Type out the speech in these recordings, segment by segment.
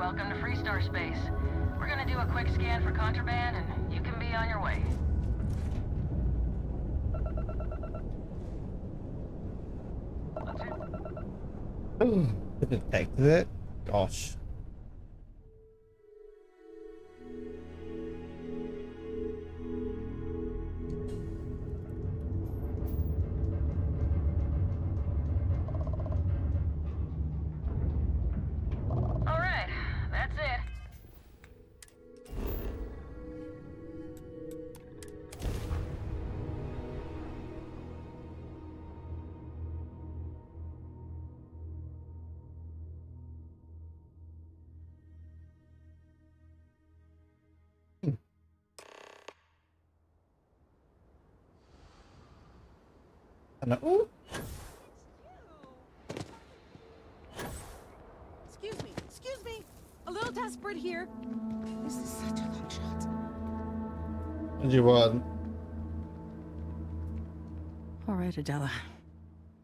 Welcome to Freestar Space. We're gonna do a quick scan for contraband, and you can be on your way. Ooh, it detected it. Gosh. All right, that's it. Ooh. Excuse me. A little desperate here. This is such a long shot. What do you want? All right, Adela.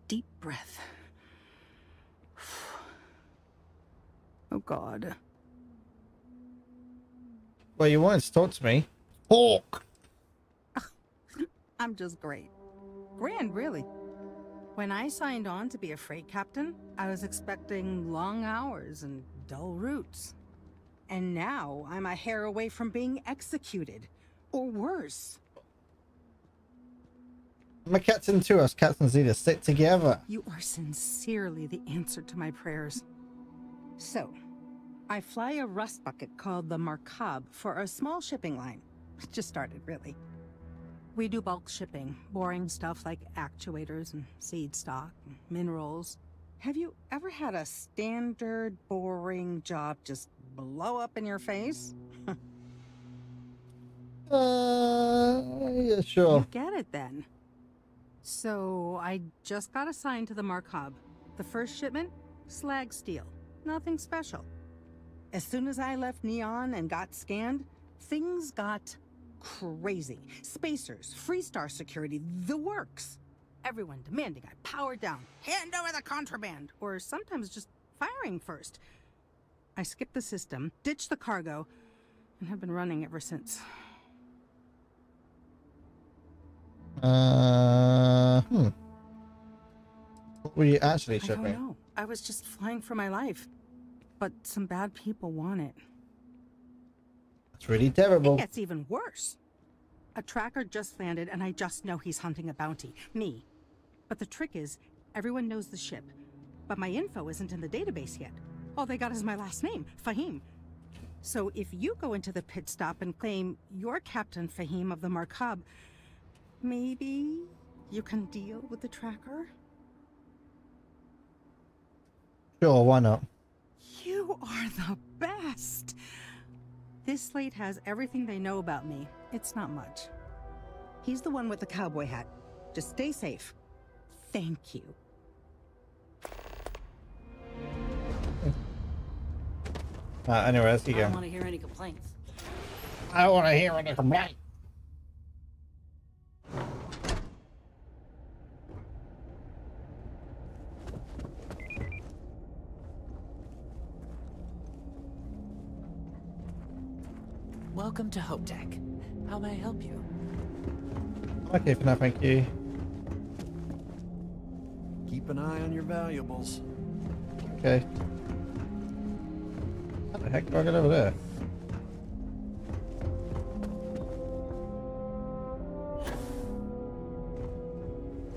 Deep breath. Oh, God. Well, you wanted to talk to me. Talk! I'm just great. Grand, really. When I signed on to be a freight captain, I was expecting long hours and dull routes. And now I'm a hair away from being executed. Or worse. I'm a captain too. Us captains need to stick together. You are sincerely the answer to my prayers. So, I fly a rust bucket called the Markab for a small shipping line. It just started, really. We do bulk shipping, boring stuff like actuators and seed stock, and minerals. Have you ever had a standard, boring job just blow up in your face? Yeah, sure. You get it then. So, I just got assigned to the Markab. The first shipment? Slag steel. Nothing special. As soon as I left Neon and got scanned, things got crazy. Spacers, Freestar security, the works. Everyone demanding I power down, hand over the contraband, or sometimes just firing first. I skipped the system, ditched the cargo, and have been running ever since. What were you actually shipping? I don't know. I was just flying for my life. But some bad people want it. It's really terrible. It gets even worse. A tracker just landed and I just know he's hunting a bounty. Me. But the trick is, everyone knows the ship. But my info isn't in the database yet. All they got is my last name, Fahim. So if you go into the pit stop and claim you're Captain Fahim of the Markab, maybe you can deal with the tracker? Sure, why not? You are the best! This slate has everything they know about me. It's not much. He's the one with the cowboy hat. Just stay safe. Thank you. Anyway, let's go. I don't want to hear any complaints. I don't want to hear any complaints. Welcome to Hope Tech. How may I help you? Okay, for now, thank you. Keep an eye on your valuables. Okay. How the heck do I get over there?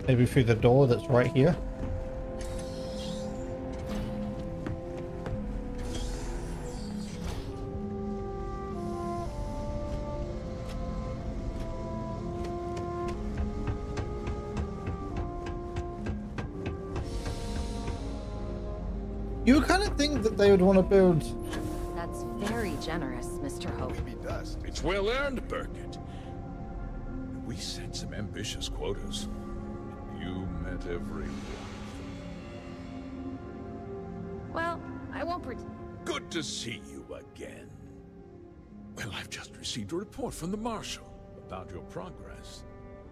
Maybe through the door that's right here. You would kind of think that they would want to build. That's very generous, Mr. Hope. Maybe dust. It's well earned, Birgit. We set some ambitious quotas. You met every one. Well, I won't pretend. Good to see you again. Well, I've just received a report from the Marshal about your progress.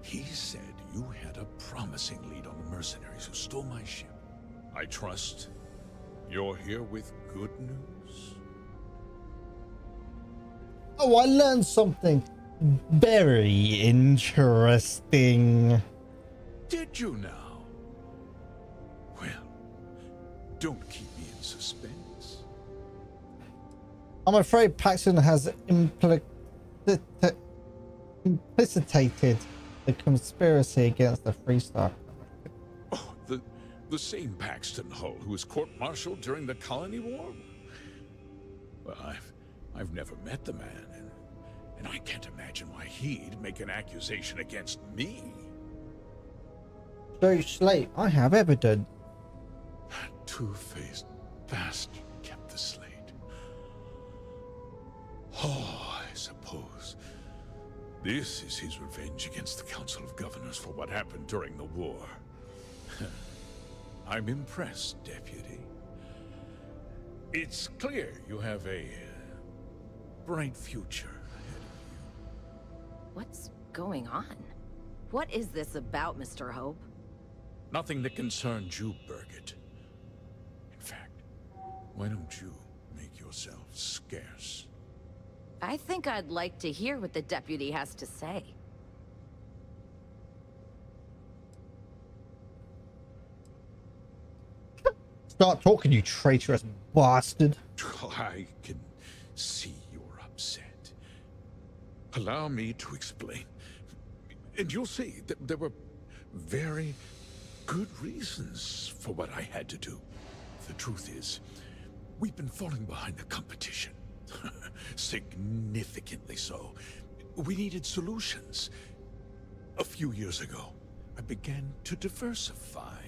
He said you had a promising lead on the mercenaries who stole my ship. I trust you're here with good news. Oh, I learned something very interesting. Did you now? Well, don't keep me in suspense. I'm afraid Paxton has implicitated the conspiracy against the Freestar. Oh, the same Paxton Hull who was court-martialed during the Colony War? Well, I've never met the man, and I can't imagine why he'd make an accusation against me. So, Slate, I have evidence. That two-faced bastard kept the slate. Oh, I suppose this is his revenge against the Council of Governors for what happened during the war. I'm impressed, Deputy. It's clear you have a bright future ahead of you. What's going on? What is this about, Mr. Hope? Nothing that concerns you, Birgit. In fact, why don't you make yourself scarce? I think I'd like to hear what the deputy has to say. Start talking, you traitorous bastard. I can see you're upset. Allow me to explain. And you'll see that there were very good reasons for what I had to do. The truth is, we've been falling behind the competition. Significantly so. We needed solutions. A few years ago, I began to diversify.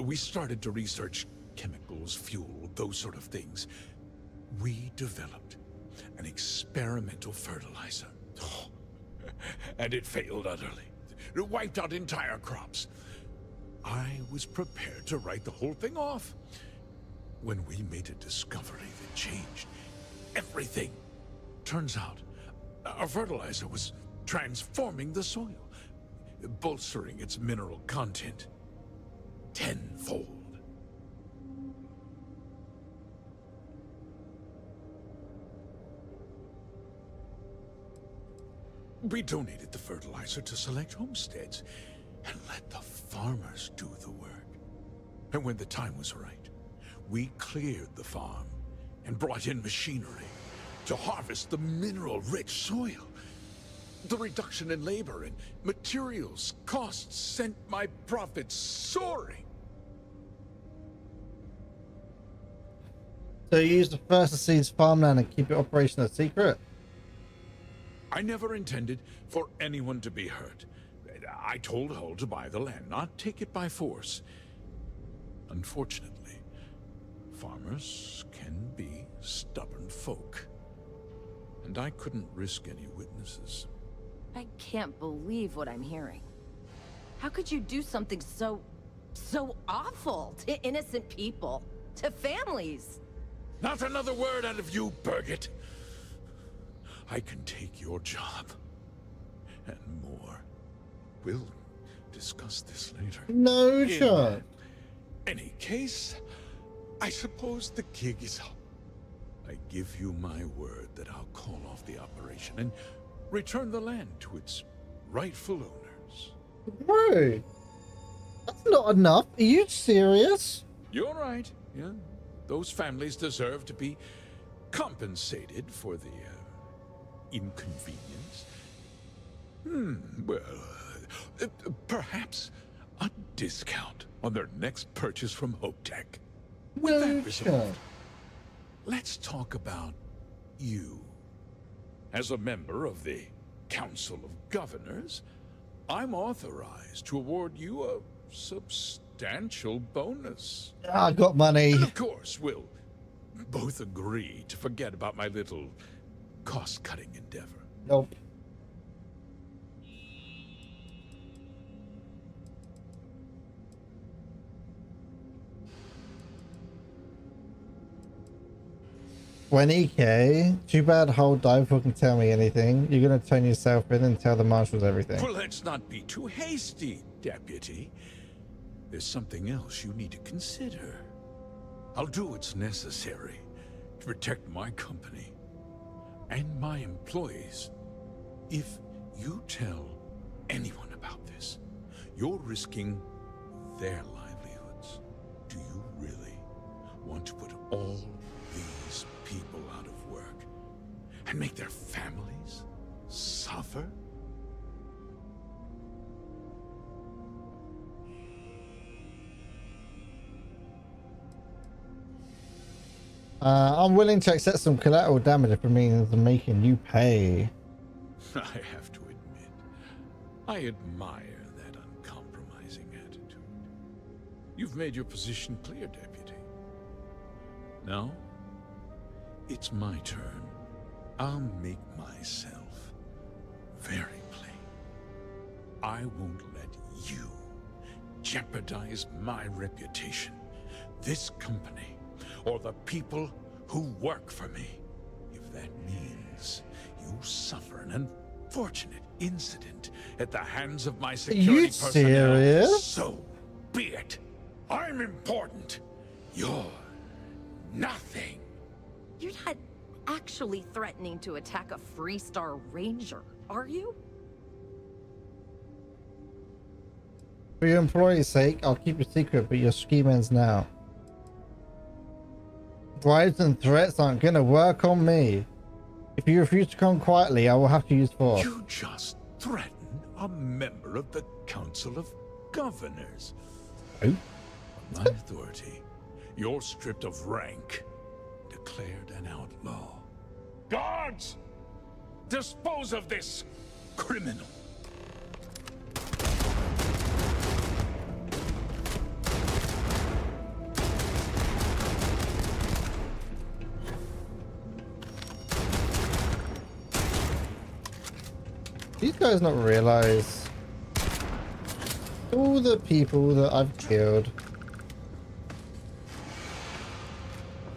We started to research chemicals, fuel, those sort of things. We developed an experimental fertilizer. And it failed utterly. It wiped out entire crops. I was prepared to write the whole thing off when we made a discovery that changed everything. Turns out, our fertilizer was transforming the soil, bolstering its mineral content tenfold. We donated the fertilizer to select homesteads and let the farmers do the work. And when the time was right, we cleared the farm and brought in machinery to harvest the mineral-rich soil. The reduction in labor and materials costs sent my profits soaring. So you use the first to seize farmland and keep it operational a secret? I never intended for anyone to be hurt. I told Hull to buy the land, not take it by force. Unfortunately, farmers can be stubborn folk. And I couldn't risk any witnesses. I can't believe what I'm hearing. How could you do something so awful to innocent people, to families? Not another word out of you, Birgit. I can take your job. And more. We'll discuss this later. No chance. In any case, I suppose the gig is up. I give you my word that I'll call off the operation and return the land to its rightful owners. Bro, that's not enough. Are you serious? You're right. Yeah, those families deserve to be compensated for the inconvenience. Well, perhaps a discount on their next purchase from HopeTech. With that resolved, let's talk about you. As a member of the Council of Governors, I'm authorized to award you a substantial bonus. I got money. And of course, we'll both agree to forget about my little cost-cutting endeavor. Nope. $20K? Too bad Hull died before can tell me anything. You're gonna turn yourself in and tell the marshals everything. Well, let's not be too hasty, Deputy. There's something else you need to consider. I'll do what's necessary to protect my company. and my employees. If you tell anyone about this, you're risking their livelihoods. Do you really want to put all these people out of work and make their families suffer? I'm willing to accept some collateral damage if it means making you pay. I have to admit, I admire that uncompromising attitude. You've made your position clear, Deputy. Now, it's my turn. I'll make myself very plain. I won't let you jeopardize my reputation, this company, or the people who work for me. If that means you suffer an unfortunate incident at the hands of my security personnel, serious? so be it. I'm important. You're nothing. You're not actually threatening to attack a Freestar Ranger, are you? For your employees' sake, I'll keep your secret, but your scheme ends now. Bribes and threats aren't gonna work on me. If you refuse to come quietly, I will have to use force. You just threatened a member of the Council of Governors. Oh? On my authority, you're stripped of rank, declared an outlaw. Guards! Dispose of this criminal. These guys not realize all the people that I've killed.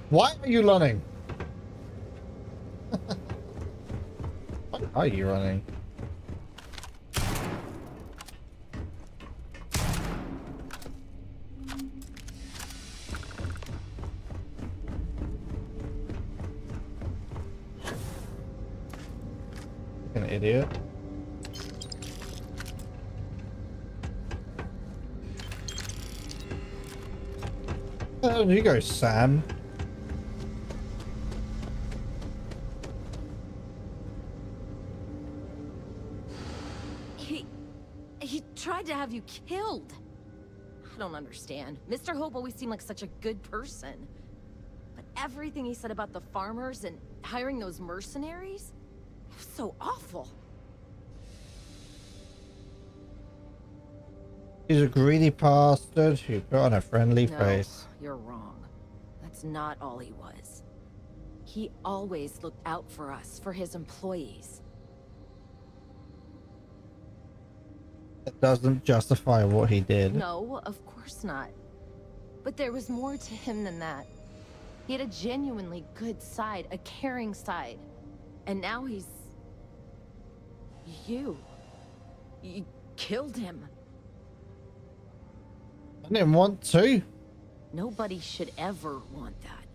Why are you running? Why are you running? An idiot. Where did you go, Sam? He tried to have you killed. I don't understand. Mr. Hope always seemed like such a good person. But everything he said about the farmers and hiring those mercenaries, it was so awful. He's a greedy bastard who put on a friendly face. You're wrong. That's not all he was. He always looked out for us, for his employees. It doesn't justify what he did. No, of course not. But there was more to him than that. He had a genuinely good side, a caring side. And now he's... You killed him. I didn't want to. Nobody should ever want that.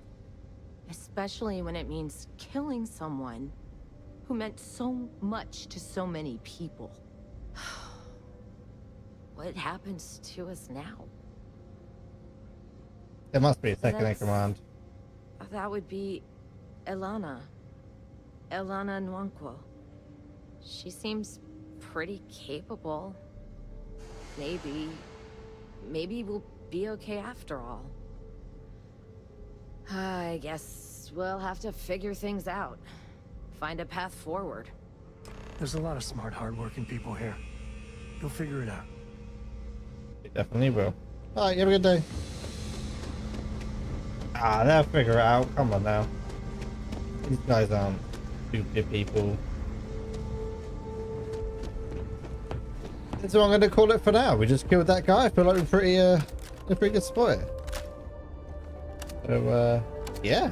Especially when it means killing someone who meant so much to so many people. What happens to us now? There must be a second in command. That would be Elana. Elana Nwankwo. She seems pretty capable. Maybe we'll be okay after all. I guess we'll have to figure things out. Find a path forward. There's a lot of smart, hard-working people here. You'll figure it out. It definitely will. Alright, you have a good day. Ah, they'll figure it out. Come on now. These guys aren't stupid people. So I'm going to call it for now. We just killed that guy. I feel like we're pretty good spot. So, yeah.